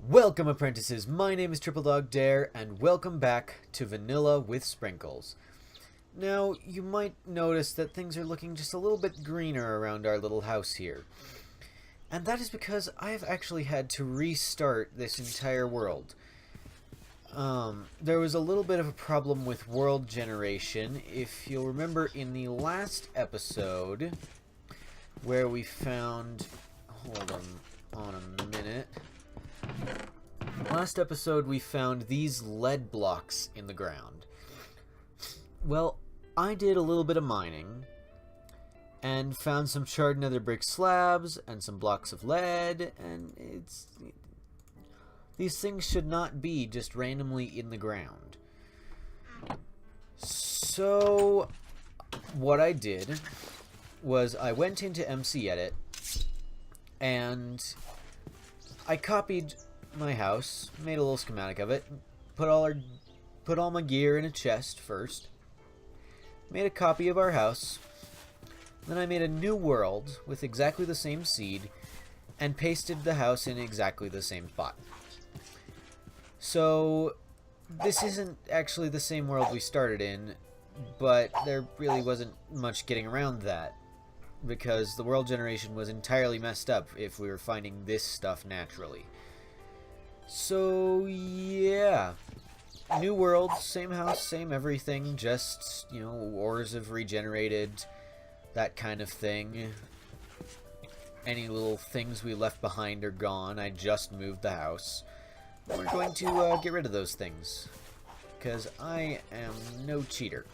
Welcome, apprentices. My name is Triple Dog Dare, and welcome back to Vanilla with Sprinkles. Now, you might notice that things are looking just a little bit greener around our little house here. And that is because I have actually had to restart this entire world. There was a little bit of a problem with world generation. If you'll remember in the last episode, where we found... Hold on a minute. Last episode we found these lead blocks in the ground. Well, I did a little bit of mining and found some charred nether brick slabs and some blocks of lead, and these things should not be just randomly in the ground. So what I did was I went into MC Edit and I copied my house, made a little schematic of it, put all my gear in a chest first, made a copy of our house, then I made a new world with exactly the same seed, and pasted the house in exactly the same spot. So, this isn't actually the same world we started in, but there really wasn't much getting around that, because the world generation was entirely messed up if we were finding this stuff naturally. So, yeah. New world, same house, same everything, just, you know, ores have regenerated, that kind of thing. Any little things we left behind are gone. I just moved the house. We're going to get rid of those things, because I am no cheater.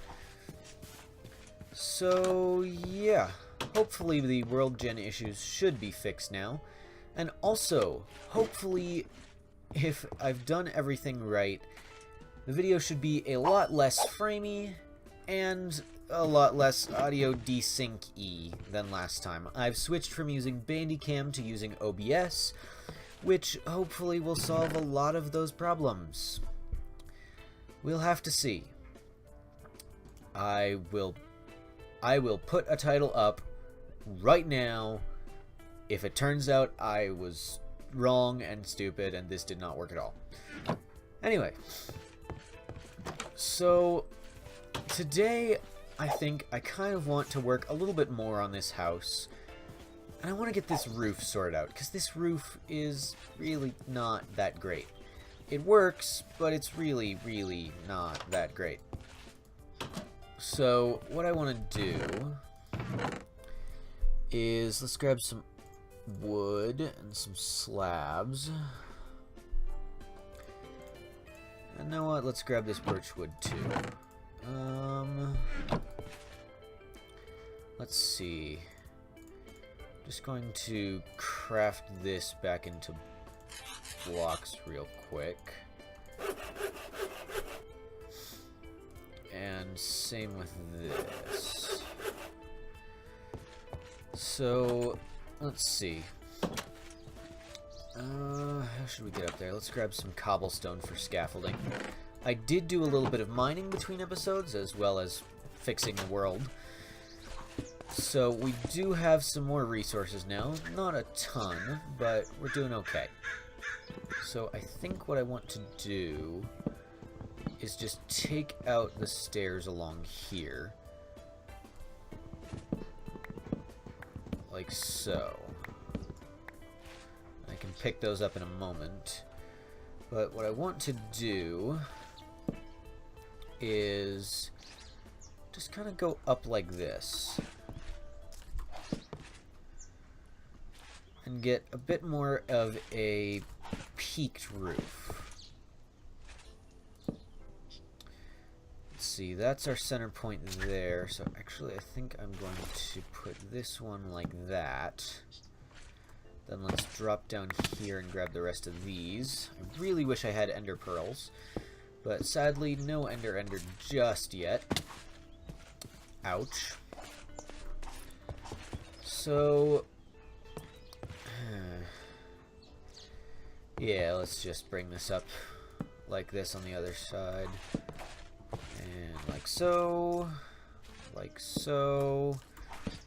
So, yeah. Hopefully the world gen issues should be fixed now. And also, hopefully, if I've done everything right, the video should be a lot less framey and a lot less audio desync-y than last time. I've switched from using Bandicam to using OBS, which hopefully will solve a lot of those problems. We'll have to see. I will put a title up right now if it turns out I was wrong and stupid and this did not work at all. Anyway, so today I think I kind of want to work a little bit more on this house, and I want to get this roof sorted out, because this roof is really not that great. It works, but it's really, really not that great. So what I want to do is, let's grab some wood and some slabs. And you know what? Let's grab this birch wood too. Let's see. Just going to craft this back into blocks real quick. And same with this. So, let's see. How should we get up there? Let's grab some cobblestone for scaffolding. I did do a little bit of mining between episodes, as well as fixing the world. So we do have some more resources now. Not a ton, but we're doing okay. So I think what I want to do is just take out the stairs along here. Like so. I can pick those up in a moment. But what I want to do is just kind of go up like this. And get a bit more of a peaked roof. Let's see, that's our center point there. So actually I think I'm going to put this one like that. Then let's drop down here and grab the rest of these. I really wish I had ender pearls, but sadly no ender just yet. Ouch. So yeah, let's just bring this up like this on the other side. And like so, like so,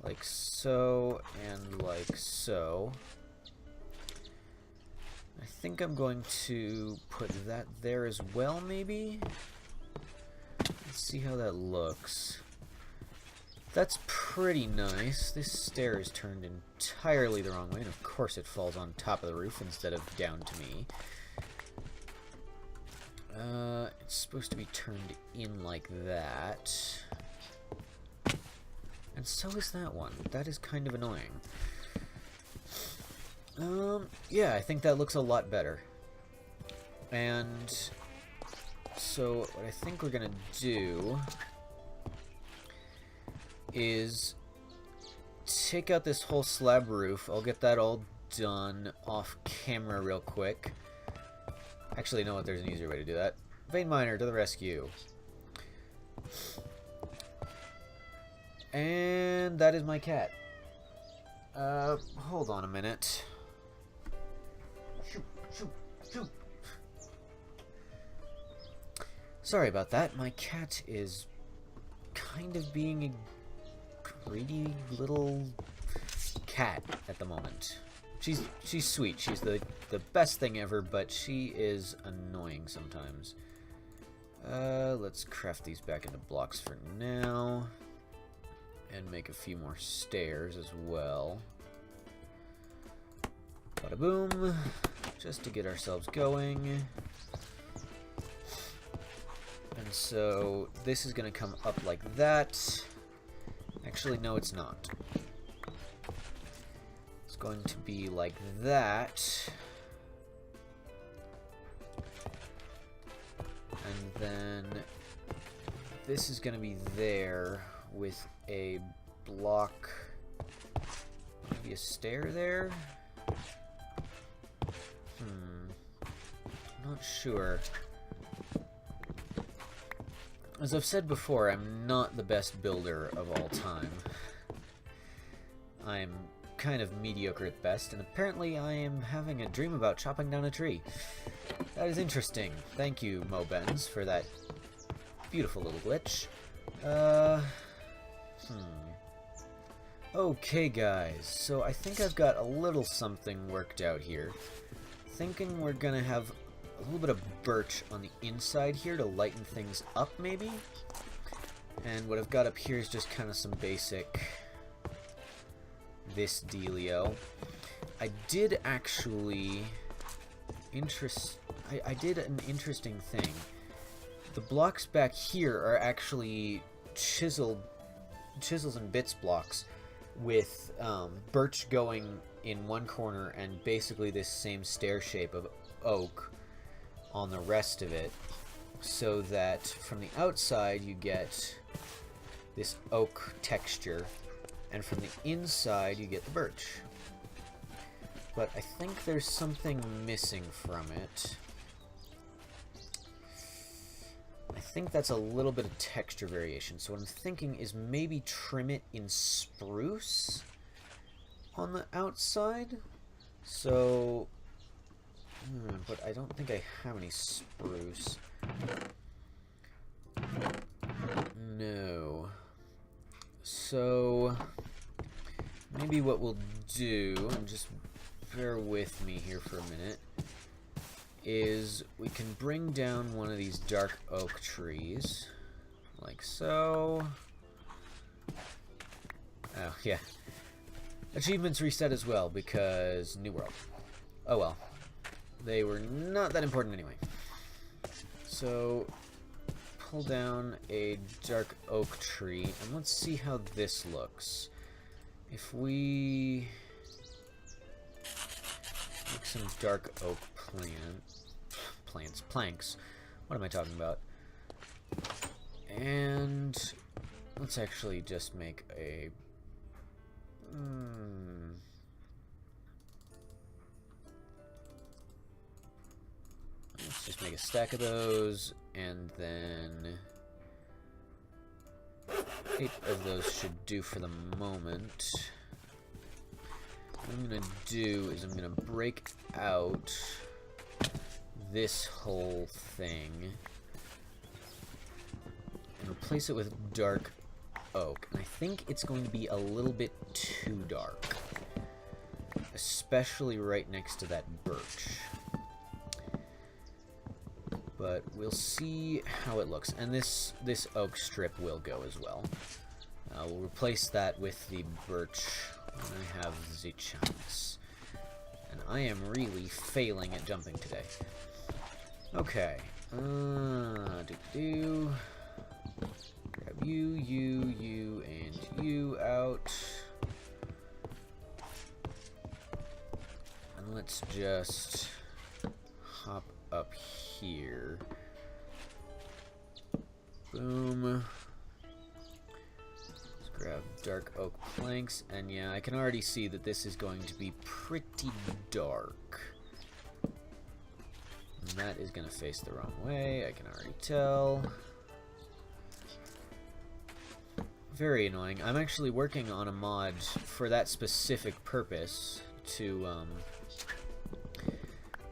like so, and like so. I think I'm going to put that there as well, maybe? Let's see how that looks. That's pretty nice. This stair is turned entirely the wrong way, and of course it falls on top of the roof instead of down to me. It's supposed to be turned in like that. And so is that one. That is kind of annoying. Yeah, I think that looks a lot better. And so what I think we're gonna do is take out this whole slab roof. I'll get that all done off camera real quick. Actually, you know what? There's an easier way to do that. Vein Miner to the rescue. And that is my cat. Hold on a minute. Shoot, shoot, shoot. Sorry about that. My cat is kind of being a greedy little cat at the moment. She's sweet. She's the best thing ever, but she is annoying sometimes. Let's craft these back into blocks for now. And make a few more stairs as well. Bada boom. Just to get ourselves going. And so this is going to come up like that. Actually, no, it's not. It's going to be like that. And then this is going to be there with a block, maybe a stair there? Not sure. As I've said before, I'm not the best builder of all time. I'm kind of mediocre at best, and apparently I am having a dream about chopping down a tree. That is interesting. Thank you, Mobens, for that beautiful little glitch. Okay, guys, so I think I've got a little something worked out here. Thinking we're gonna have a little bit of birch on the inside here to lighten things up, maybe? And what I've got up here is just kind of some basic this dealio. I did actually I did an interesting thing. The blocks back here are actually chisels and bits blocks with birch going in one corner and basically this same stair shape of oak on the rest of it, so that from the outside you get this oak texture and from the inside you get the birch. But I think there's something missing from it. I think that's a little bit of texture variation. So what I'm thinking is maybe trim it in spruce on the outside. So, but I don't think I have any spruce. No. So, maybe what we'll do, and just bear with me here for a minute, is we can bring down one of these dark oak trees, like so. Oh, yeah. Achievements reset as well, because New World. Oh well. They were not that important anyway. So, pull down a dark oak tree, and let's see how this looks. If we make some dark oak planks. What am I talking about? And let's actually just make a let's just make a stack of those, and then 8 of those should do for the moment. What I'm gonna do is I'm gonna break out this whole thing and replace it with dark oak. And I think it's going to be a little bit too dark, especially right next to that birch. But we'll see how it looks. And this oak strip will go as well. We'll replace that with the birch when I have the chance. And I am really failing at jumping today. Okay. Grab you, and you out. And let's just hop up here. Boom. Let's grab dark oak planks, and yeah, I can already see that this is going to be pretty dark. And that is going to face the wrong way, I can already tell. Very annoying. I'm actually working on a mod for that specific purpose to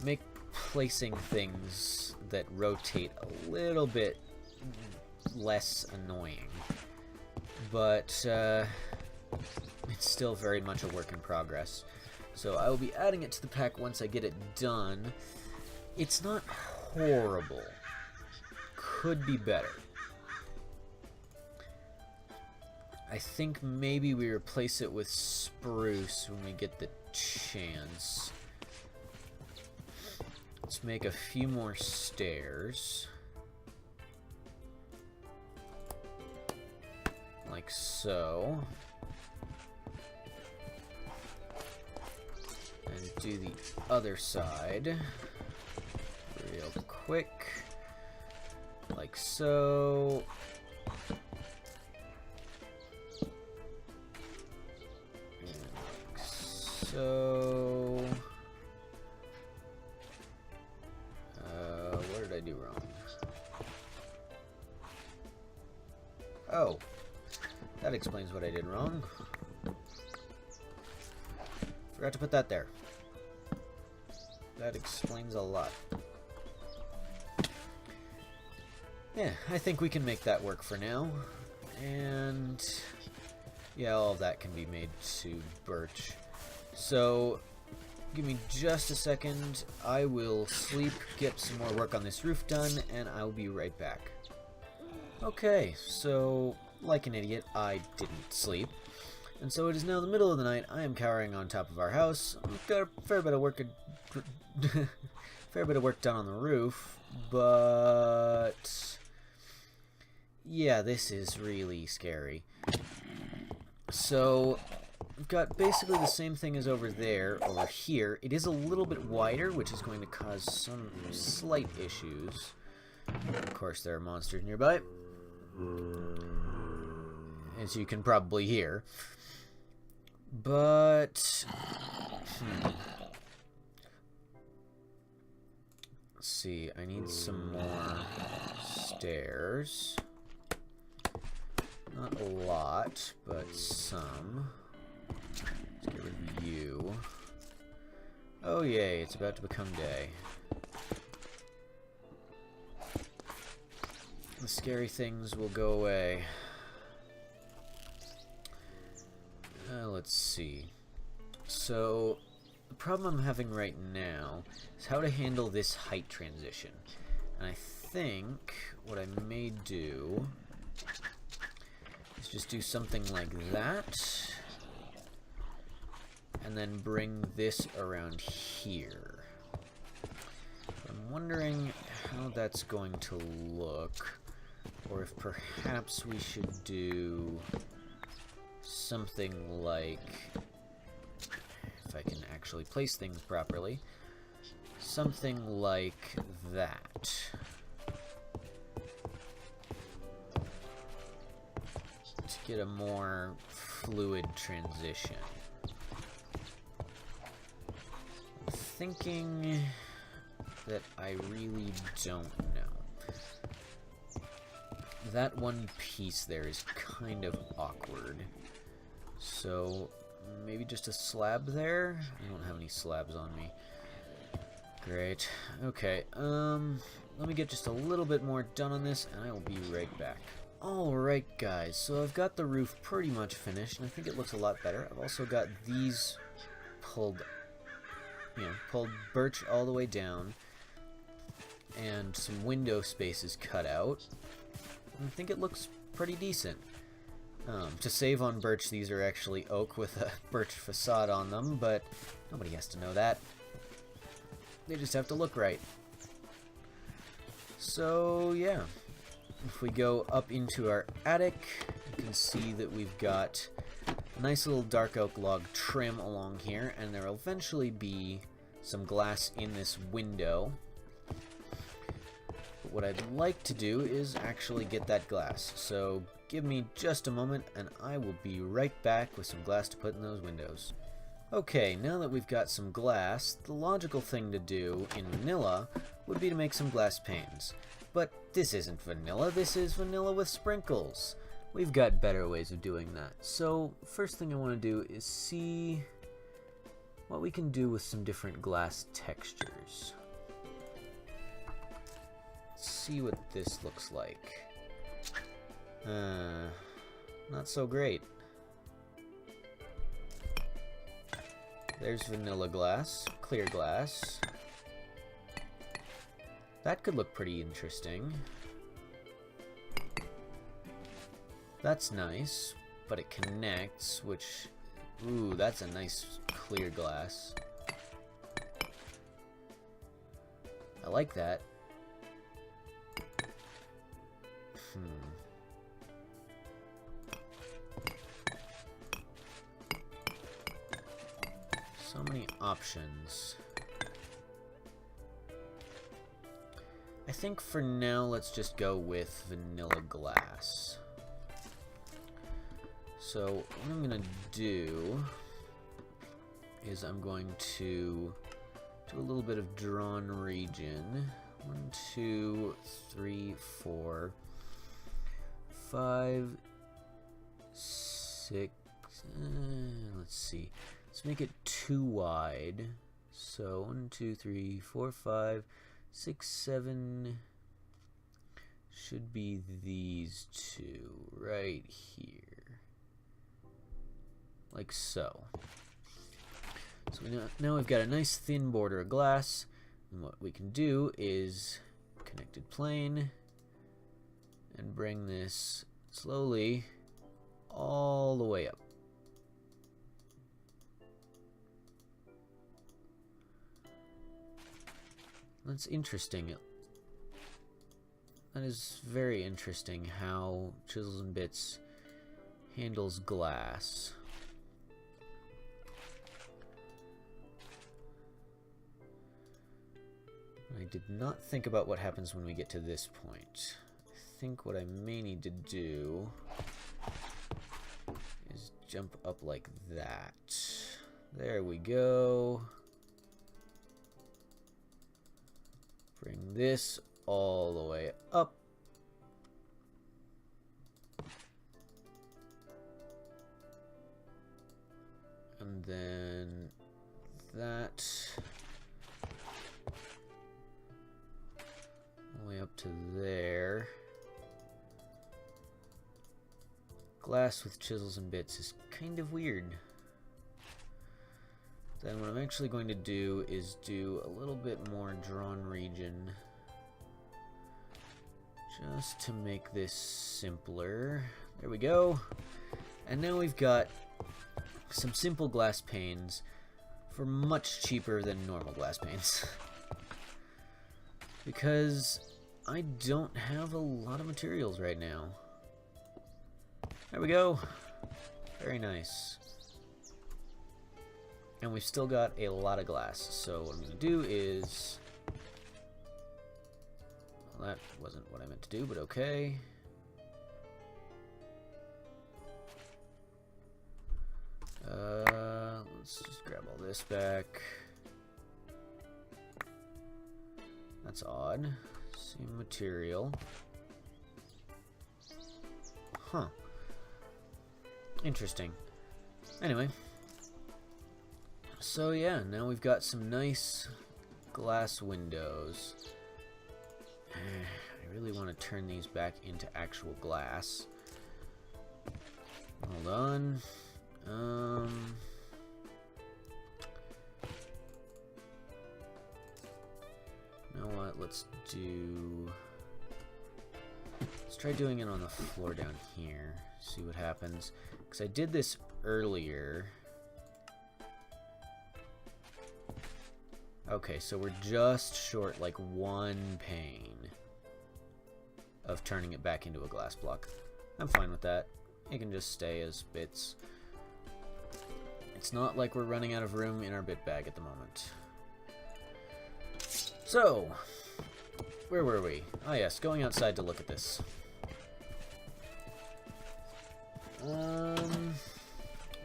make placing things that rotate a little bit less annoying. But it's still very much a work in progress. So I will be adding it to the pack once I get it done. It's not horrible. Could be better. I think maybe we replace it with spruce when we get the chance. Let's make a few more stairs. Like so. And do the other side. Real quick. Like so. So, what did I do wrong? Oh, that explains what I did wrong. Forgot to put that there. That explains a lot. Yeah, I think we can make that work for now. And yeah, all of that can be made to birch. So, give me just a second. I will sleep, get some more work on this roof done, and I'll be right back. Okay, so, like an idiot, I didn't sleep. And so it is now the middle of the night. I am cowering on top of our house. I've got a fair bit of work done on the roof, but yeah, this is really scary. So we've got basically the same thing as over there, over here. It is a little bit wider, which is going to cause some slight issues. Of course, there are monsters nearby, as you can probably hear. But let's see, I need some more stairs. Not a lot, but some. Let's get rid of you. Oh yay, it's about to become day. The scary things will go away. Let's see. So, the problem I'm having right now is how to handle this height transition. And I think what I may do is just do something like that, and then bring this around here. I'm wondering how that's going to look, or if perhaps we should do something like, if I can actually place things properly, something like that. To get a more fluid transition. I'm thinking that I really don't know. That one piece there is kind of awkward. So, maybe just a slab there? I don't have any slabs on me. Great. Okay, let me get just a little bit more done on this, and I will be right back. Alright guys, so I've got the roof pretty much finished, and I think it looks a lot better. I've also got these pulled birch all the way down. and some window spaces cut out. I think it looks pretty decent. To save on birch, these are actually oak with a birch facade on them, but nobody has to know that. They just have to look right. So, yeah. If we go up into our attic, you can see that we've got a nice little dark oak log trim along here, and there will eventually be some glass in this window. But what I'd like to do is actually get that glass. So give me just a moment, and I will be right back with some glass to put in those windows. Okay, now that we've got some glass, the logical thing to do in vanilla would be to make some glass panes. But this isn't vanilla, this is vanilla with sprinkles. We've got better ways of doing that. So, first thing I want to do is see what we can do with some different glass textures. Let's see what this looks like. Not so great. There's vanilla glass, clear glass. That could look pretty interesting. That's nice, but it connects, which... Ooh, that's a nice clear glass. I like that. So many options. I think for now, let's just go with vanilla glass. So what I'm going to do is I'm going to do a little bit of drawn region. 1, 2, 3, 4, 5, 6, let's see. Let's make it 2 wide. So 1, 2, 3, 4, 5, 6, 7 should be these two right here. Like so. So now we've got a nice thin border of glass. And what we can do is connected plane and bring this slowly all the way up. That's interesting. That is very interesting how Chisels and Bits handles glass. I did not think about what happens when we get to this point. I think what I may need to do is jump up like that. There we go. Bring this all the way up. And then that all the way up to there. Glass with Chisels and Bits is kind of weird. Then what I'm actually going to do is do a little bit more drawn region just to make this simpler. There we go. And now we've got some simple glass panes for much cheaper than normal glass panes. Because I don't have a lot of materials right now. There we go. Very nice. And we've still got a lot of glass. So what I'm going to do is... Well, that wasn't what I meant to do, but okay. Let's just grab all this back. That's odd. Same material. Huh. Interesting. Anyway. So yeah, now we've got some nice glass windows. I really want to turn these back into actual glass. Hold on. You know what? let's try doing it on the floor down here. See what happens. Because I did this earlier. Okay, so we're just short like one pane of turning it back into a glass block. I'm fine with that. It can just stay as bits. It's not like we're running out of room in our bit bag at the moment. So, where were we? Ah yes, going outside to look at this.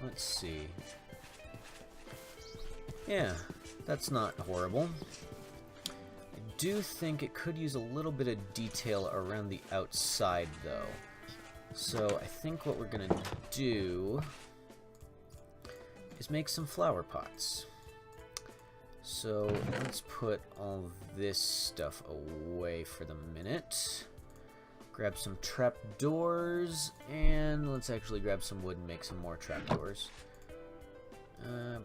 Let's see. Yeah, that's not horrible. I do think it could use a little bit of detail around the outside, though. So I think what we're gonna do is make some flower pots. So let's put all this stuff away for the minute. Grab some trapdoors, and let's actually grab some wood and make some more trapdoors. And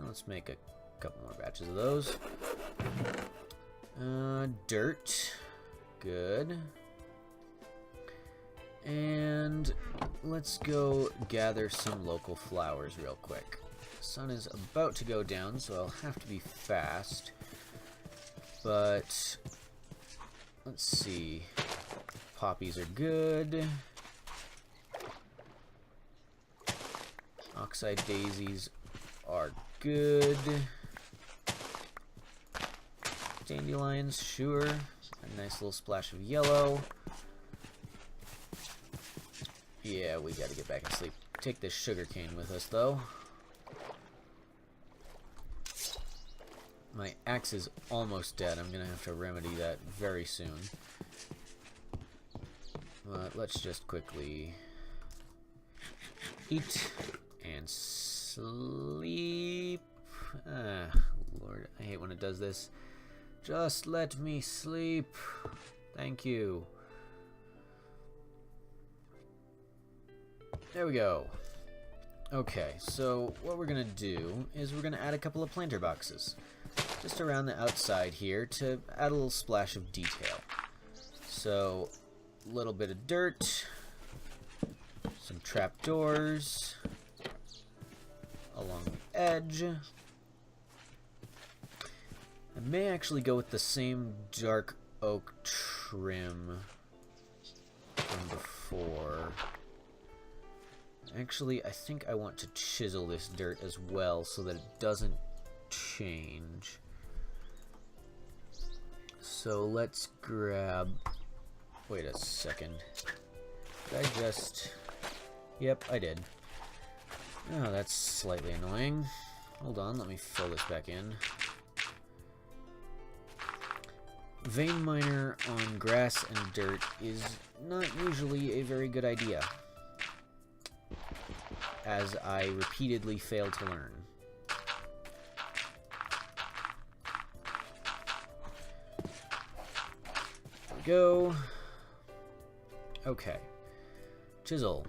let's make a couple more batches of those. Dirt. Good. And let's go gather some local flowers real quick. The sun is about to go down, so I'll have to be fast. But let's see. Poppies are good. Oxeye daisies are good. Dandelions, sure. A nice little splash of yellow. Yeah, we gotta get back and sleep. Take this sugarcane with us, though. My axe is almost dead. I'm gonna have to remedy that very soon. But let's just quickly eat and sleep. Ah, Lord, I hate when it does this. Just let me sleep. Thank you. There we go. Okay, so what we're gonna do is we're gonna add a couple of planter boxes just around the outside here to add a little splash of detail. So, a little bit of dirt, some trapdoors along the edge. I may actually go with the same dark oak trim from before. Actually, I think I want to chisel this dirt as well so that it doesn't change. So let's grab... Wait a second. Did I just... Yep, I did. Oh, that's slightly annoying. Hold on, let me fill this back in. Vein miner on grass and dirt is not usually a very good idea, as I repeatedly fail to learn. There we go. Okay. Chisel.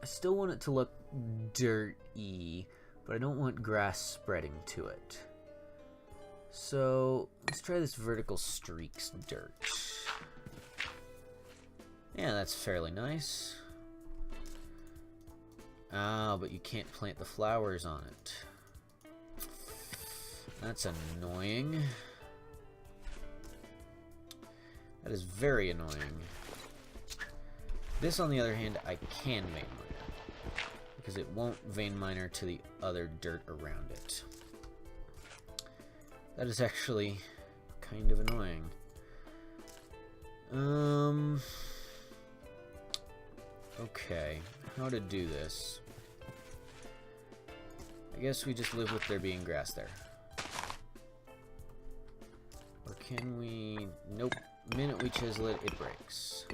I still want it to look dirty, but I don't want grass spreading to it. So, let's try this vertical streaks dirt. Yeah, that's fairly nice. Ah, but you can't plant the flowers on it. That's annoying. That is very annoying. This, on the other hand, I can vein miner, because it won't vein miner to the other dirt around it. That is actually kind of annoying. Okay, how to do this? I guess we just live with there being grass there. Or can we... Nope. The minute we chisel it, it breaks.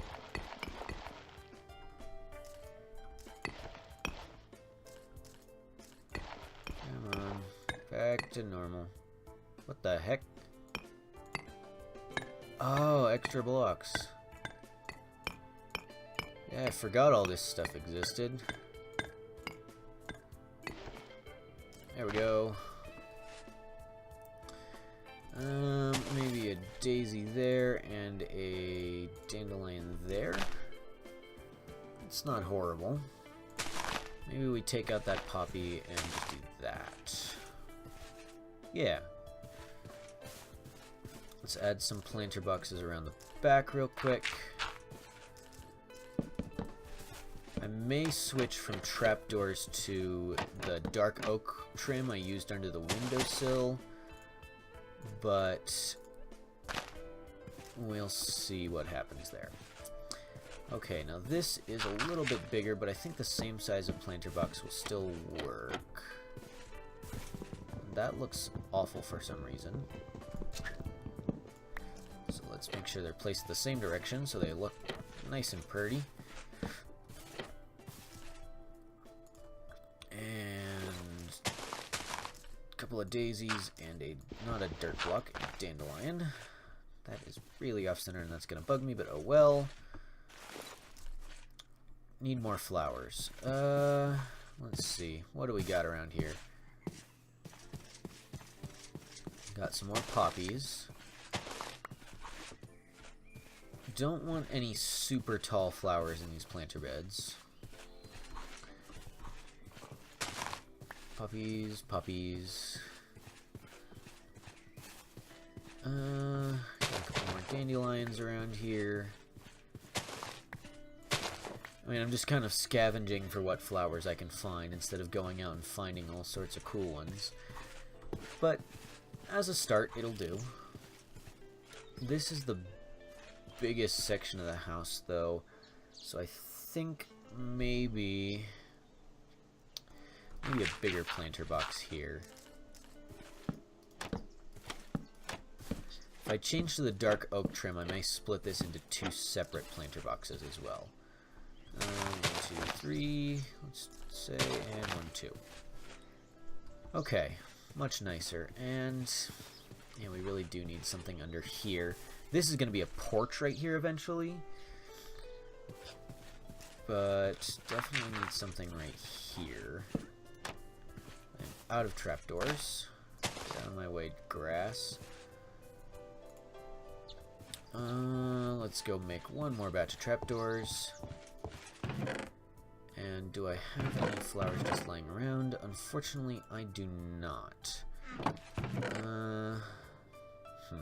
Come on. Back to normal. What the heck? Oh, extra blocks. Yeah, I forgot all this stuff existed. There we go. Maybe a daisy there and a dandelion there. It's not horrible. Maybe we take out that poppy and just do that. Yeah. Let's add some planter boxes around the back real quick. I may switch from trapdoors to the dark oak trim I used under the windowsill, but we'll see what happens there. Okay, now this is a little bit bigger, but I think the same size of planter box will still work. That looks awful for some reason. So let's make sure they're placed the same direction so they look nice and pretty. And a couple of daisies and not a dirt block, a dandelion. That is really off-center and that's going to bug me, but oh well. Need more flowers. Let's see. What do we got around here? Got some more poppies. Don't want any super tall flowers in these planter beds. Poppies, poppies. Got a couple more dandelions around here. I mean, I'm just kind of scavenging for what flowers I can find instead of going out and finding all sorts of cool ones. But as a start, it'll do. This is the biggest section of the house, though, so I think maybe a bigger planter box here. If I change to the dark oak trim, I may split this into 2 separate planter boxes as well. 1, 2, 3, let's say, and 1, 2. Okay, much nicer. And yeah, we really do need something under here. This is going to be a porch right here eventually, but definitely need something right here. I'm out of trapdoors. Get out of my way, grass. Let's go make one more batch of trapdoors. And do I have any flowers just lying around? Unfortunately, I do not. And 1, 2,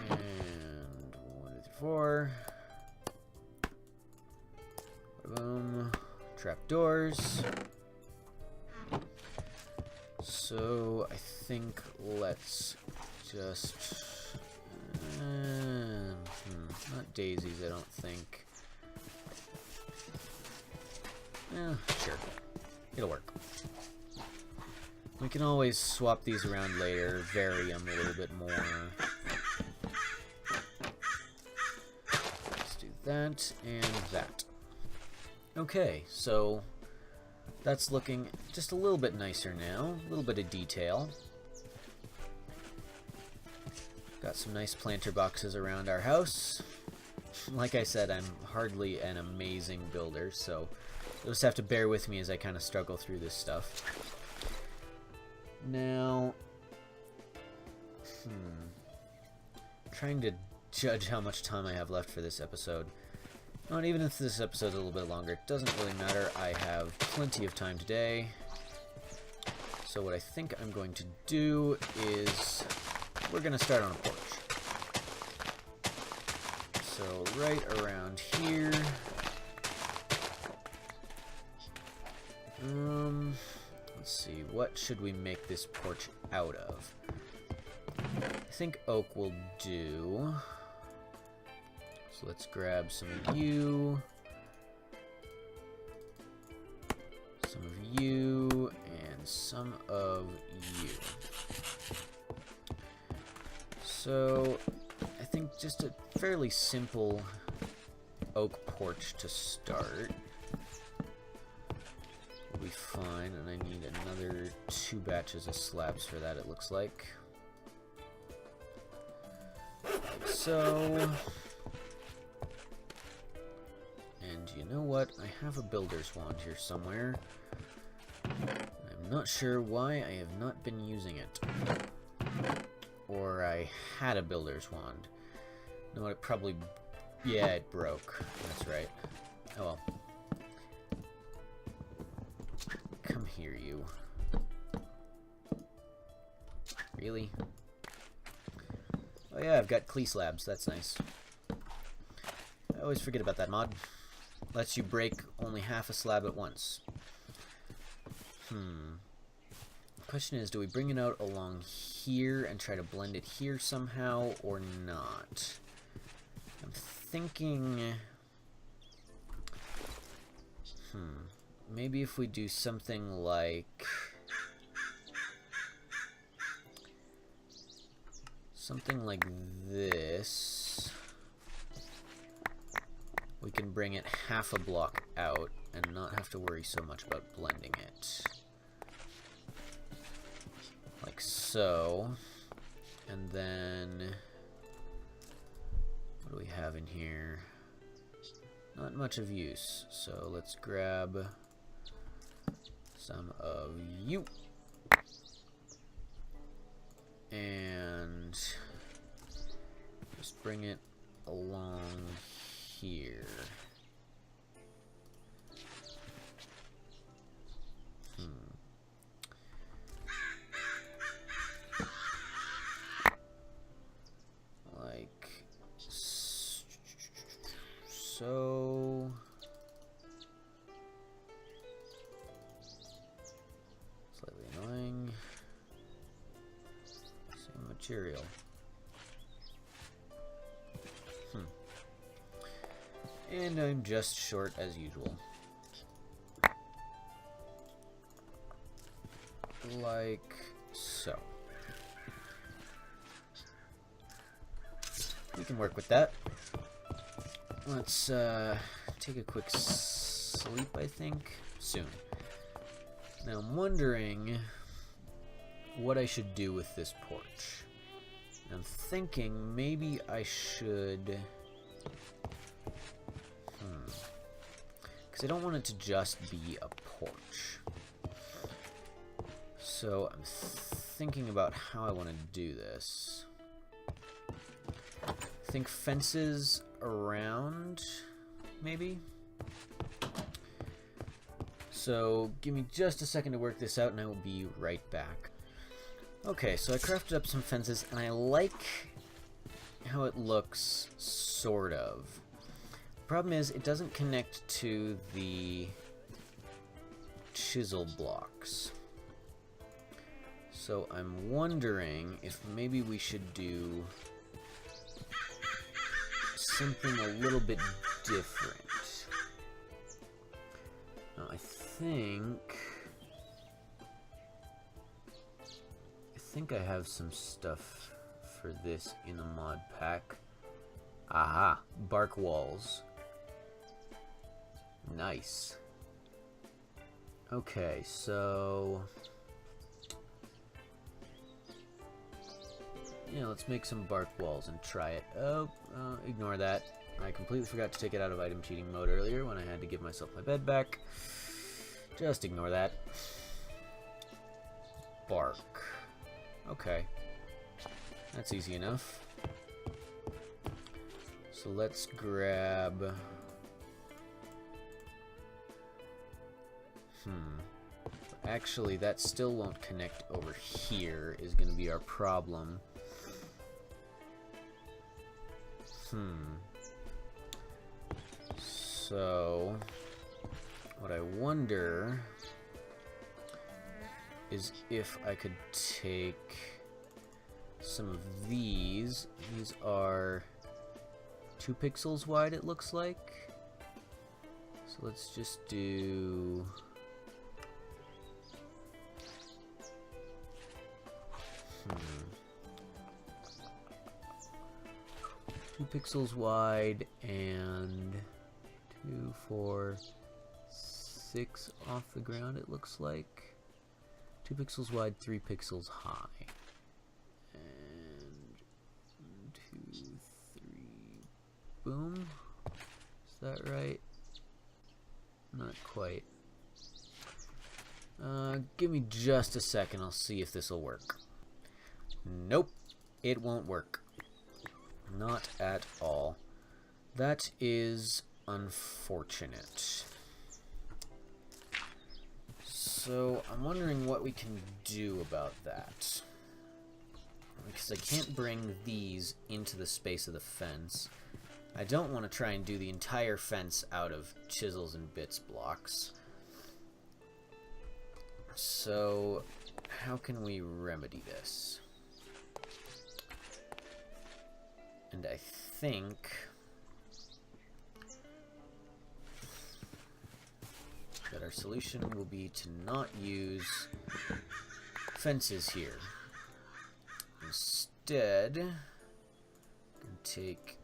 3, 4. Boom. Trapdoors. So I think let's just not daisies, I don't think. Sure. It'll work. We can always swap these around later, vary them a little bit more. Let's do that and that. Okay, so that's looking just a little bit nicer now. A little bit of detail. Got some nice planter boxes around our house. Like I said, I'm hardly an amazing builder, so you'll just have to bear with me as I kind of struggle through this stuff. Now, trying to judge how much time I have left for this episode. Not even if this episode's a little bit longer, it doesn't really matter. I have plenty of time today. So what I think I'm going to do is we're going to start on a porch. So right around here. Let's see, what should we make this porch out of? I think oak will do. So let's grab some of you. Some of you, and some of you. So I think just a fairly simple oak porch to start will be fine, and I need another 2 batches of slabs for that, it looks like. Like so. And you know what? I have a builder's wand here somewhere. I'm not sure why I have not been using it. Or I had a builder's wand. No, it probably... Yeah, it broke. That's right. Oh well. Come here, you. Really? Oh yeah, I've got Clee slabs. That's nice. I always forget about that mod. Lets you break only half a slab at once. The question is, do we bring it out along here and try to blend it here somehow, or not? I'm thinking... maybe if we do something like... something like this... we can bring it half a block out and not have to worry so much about blending it. Like so. And then... what do we have in here? Not much of use, so let's grab some of you. And just bring it along here. Like so. Slightly annoying. Same material. And I'm just short as usual. Like so. We can work with that. Let's take a quick sleep, I think, soon. Now I'm wondering what I should do with this porch. I'm thinking maybe I should... because I don't want it to just be a porch. So I'm thinking about how I want to do this. I think fences around, maybe? So give me just a second to work this out and I will be right back. Okay, so I crafted up some fences and I like how it looks, sort of. Problem is, it doesn't connect to the chisel blocks. So I'm wondering if maybe we should do something a little bit different. Now, I think I have some stuff for this in the mod pack. Aha, bark walls. Nice. Okay, so... yeah, let's make some bark walls and try it. Oh, ignore that. I completely forgot to take it out of item cheating mode earlier when I had to give myself my bed back. Just ignore that. Bark. Okay. That's easy enough. So let's grab... actually, that still won't connect over here, is going to be our problem. So, what I wonder is if I could take some of these. These are 2 pixels wide, it looks like. So let's just do... 2 pixels wide and 2, 4, 6 off the ground, it looks like. 2 pixels wide, 3 pixels high. And 1, 2, 3, boom. Is that right? Not quite. Give me just a second. I'll see if this will work. Nope. It won't work. Not at all. That is unfortunate. So, I'm wondering what we can do about that. Because I can't bring these into the space of the fence. I don't want to try and do the entire fence out of chisels and bits blocks. So, how can we remedy this? And I think that our solution will be to not use fences here. Instead, I'm gonna take.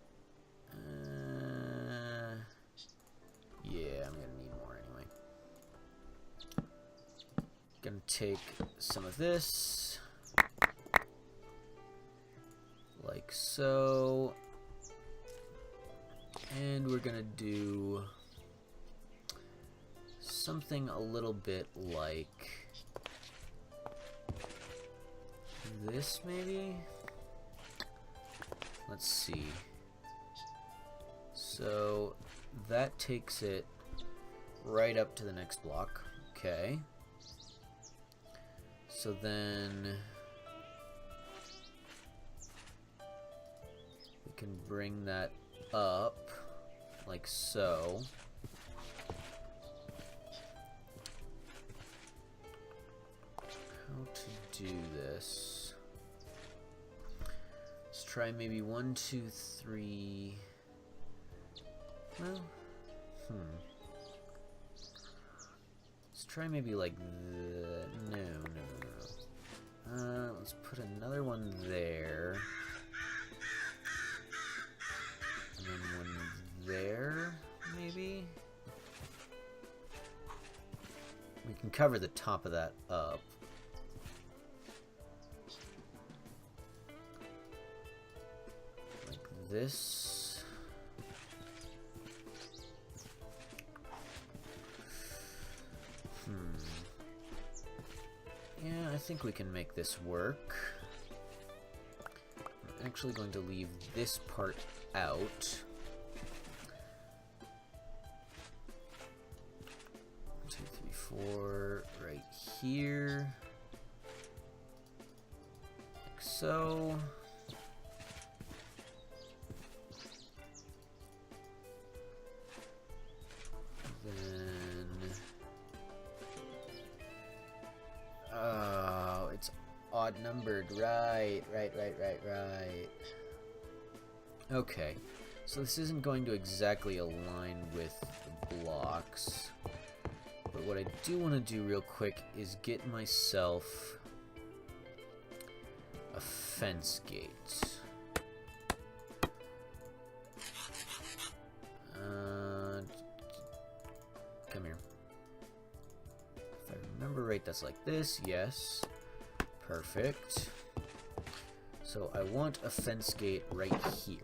Yeah, I'm gonna need more anyway. Gonna take some of this, like so, and we're gonna do something a little bit like this, maybe? Let's see. So that takes it right up to the next block. Okay. So then we can bring that up like so. How to do this? Let's try maybe 1, 2, 3. Well, let's try maybe like the. No. Let's put another one there. And then one there, maybe? We can cover the top of that up. Like this. Yeah, I think we can make this work. I'm actually going to leave this part out. 1, 2, 3, 4, right here. Like so. Odd numbered, right. Okay, so this isn't going to exactly align with the blocks, but what I do want to do real quick is get myself a fence gate. Come here. If I remember right, that's like this, yes. Perfect. So I want a fence gate right here.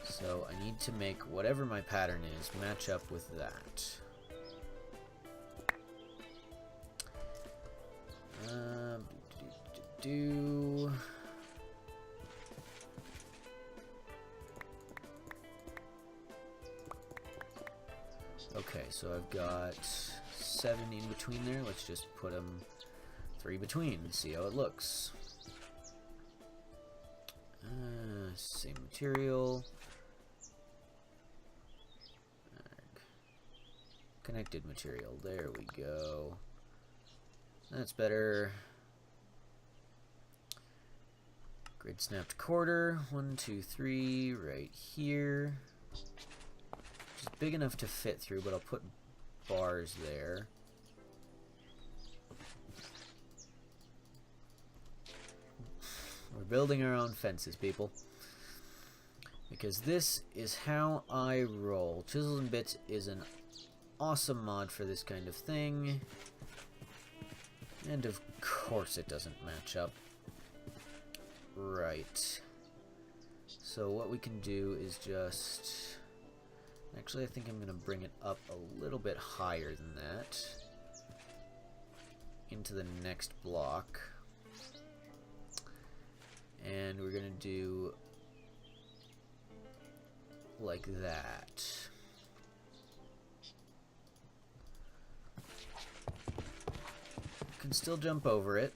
So I need to make whatever my pattern is match up with that. Okay, so I've got 7 in between there. Let's just put them 3 between and see how it looks. Same material. Connected material. There we go. That's better. Grid snapped quarter. 1, 2, 3 right here. Which is big enough to fit through, but I'll put bars there. We're building our own fences, people. Because this is how I roll. Chisels and Bits is an awesome mod for this kind of thing. And of course it doesn't match up. Right. So what we can do is just Actually, I think I'm going to bring it up a little bit higher than that. Into the next block. And we're going to do like that. Can still jump over it,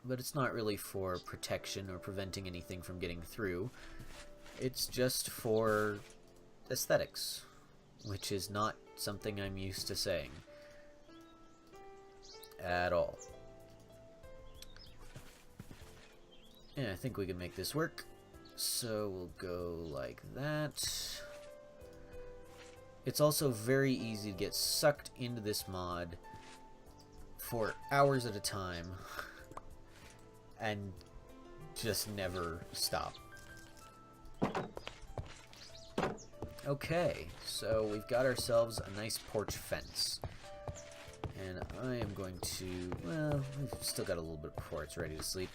but it's not really for protection or preventing anything from getting through. It's just for aesthetics, which is not something I'm used to saying at all. And I think we can make this work. So we'll go like that. It's also very easy to get sucked into this mod for hours at a time and just never stop. Okay, so we've got ourselves a nice porch fence. And I am going to, well, we've still got a little bit before it's ready to sleep.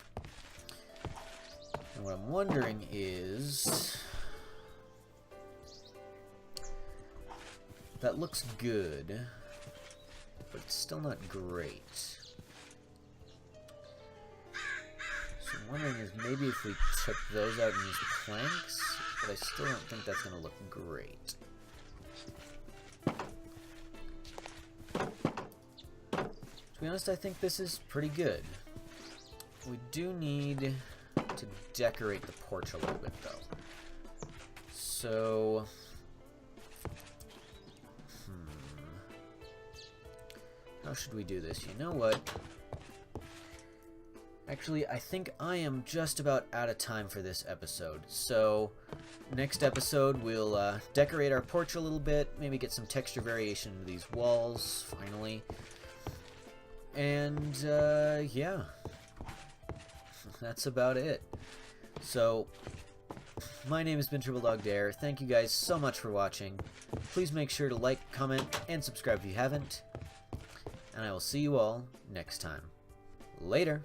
And what I'm wondering is, that looks good, but it's still not great. So I'm wondering is maybe if we took those out and used planks, but I still don't think that's going to look great. To be honest, I think this is pretty good. We do need to decorate the porch a little bit, though. So, how should we do this? You know what? Actually, I think I am just about out of time for this episode. So, next episode, we'll decorate our porch a little bit, maybe get some texture variation into these walls, finally. And, yeah. That's about it. So, my name has been TripleDogDare. Thank you guys so much for watching. Please make sure to like, comment, and subscribe if you haven't. And I will see you all next time. Later!